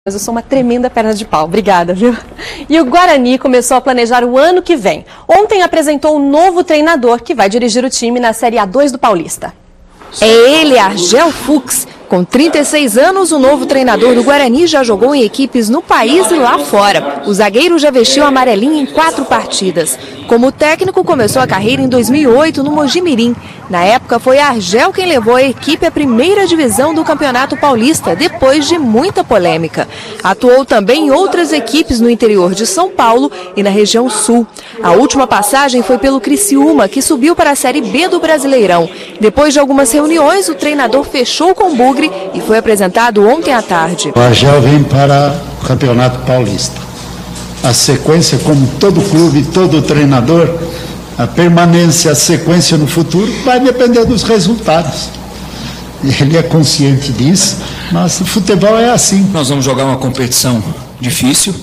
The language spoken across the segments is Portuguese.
Mas eu sou uma tremenda perna de pau. Obrigada, viu? E o Guarani começou a planejar o ano que vem. Ontem apresentou um novo treinador que vai dirigir o time na Série A2 do Paulista. É ele, Argel Fuchs. Com 36 anos, o novo treinador do Guarani já jogou em equipes no país e lá fora. O zagueiro já vestiu amarelinho em 4 partidas. Como técnico, começou a carreira em 2008 no Mojimirim. Na época, foi Argel quem levou a equipe à primeira divisão do Campeonato Paulista, depois de muita polêmica. Atuou também em outras equipes no interior de São Paulo e na região sul. A última passagem foi pelo Criciúma, que subiu para a Série B do Brasileirão. Depois de algumas reuniões, o treinador fechou com o Bugre e foi apresentado ontem à tarde. O Argel vem para o Campeonato Paulista. A sequência, como todo clube, todo treinador, a permanência, a sequência no futuro vai depender dos resultados. Ele é consciente disso, mas o futebol é assim. Nós vamos jogar uma competição difícil,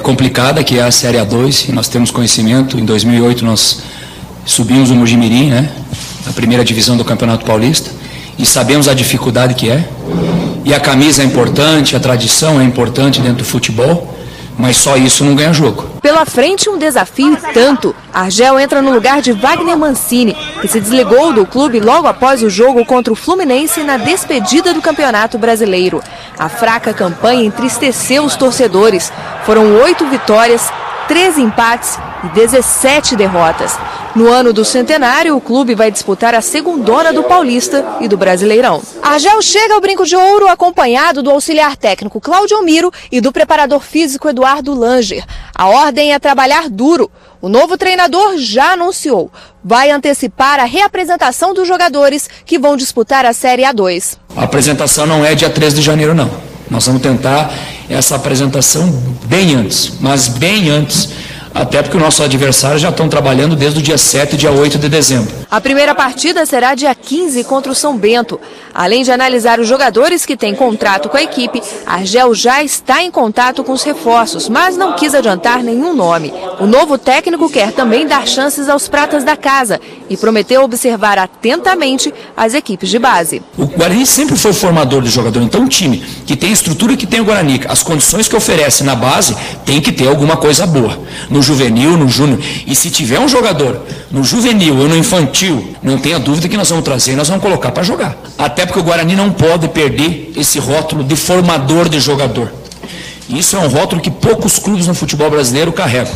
complicada, que é a Série A2, e nós temos conhecimento. Em 2008 nós subimos o Mojimirim, a primeira divisão do Campeonato Paulista, e sabemos a dificuldade que é. E a camisa é importante, a tradição é importante dentro do futebol, mas só isso não ganha jogo. Pela frente, um desafio e tanto. Argel entra no lugar de Wagner Mancini, que se desligou do clube logo após o jogo contra o Fluminense na despedida do Campeonato Brasileiro. A fraca campanha entristeceu os torcedores. Foram 8 vitórias, 13 empates e 17 derrotas. No ano do centenário, o clube vai disputar a segundona do Paulista e do Brasileirão. Argel chega ao Brinco de Ouro acompanhado do auxiliar técnico Cláudio Miro e do preparador físico Eduardo Langer. A ordem é trabalhar duro. O novo treinador já anunciou. Vai antecipar a reapresentação dos jogadores que vão disputar a Série A2. A apresentação não é dia 13 de janeiro, não. Nós vamos tentar essa apresentação bem antes, mas bem antes. Até porque os nossos adversários já estão trabalhando desde o dia 7 e dia 8 de dezembro. A primeira partida será dia 15 contra o São Bento. Além de analisar os jogadores que têm contrato com a equipe, Argel já está em contato com os reforços, mas não quis adiantar nenhum nome. O novo técnico quer também dar chances aos pratas da casa e prometeu observar atentamente as equipes de base. O Guarani sempre foi formador de jogador, então um time que tem a estrutura que tem o Guarani, as condições que oferece na base, tem que ter alguma coisa boa. No juvenil, no júnior. E se tiver um jogador no juvenil ou no infantil, não tenha dúvida que nós vamos trazer e nós vamos colocar para jogar. Até porque o Guarani não pode perder esse rótulo de formador de jogador. Isso é um rótulo que poucos clubes no futebol brasileiro carregam.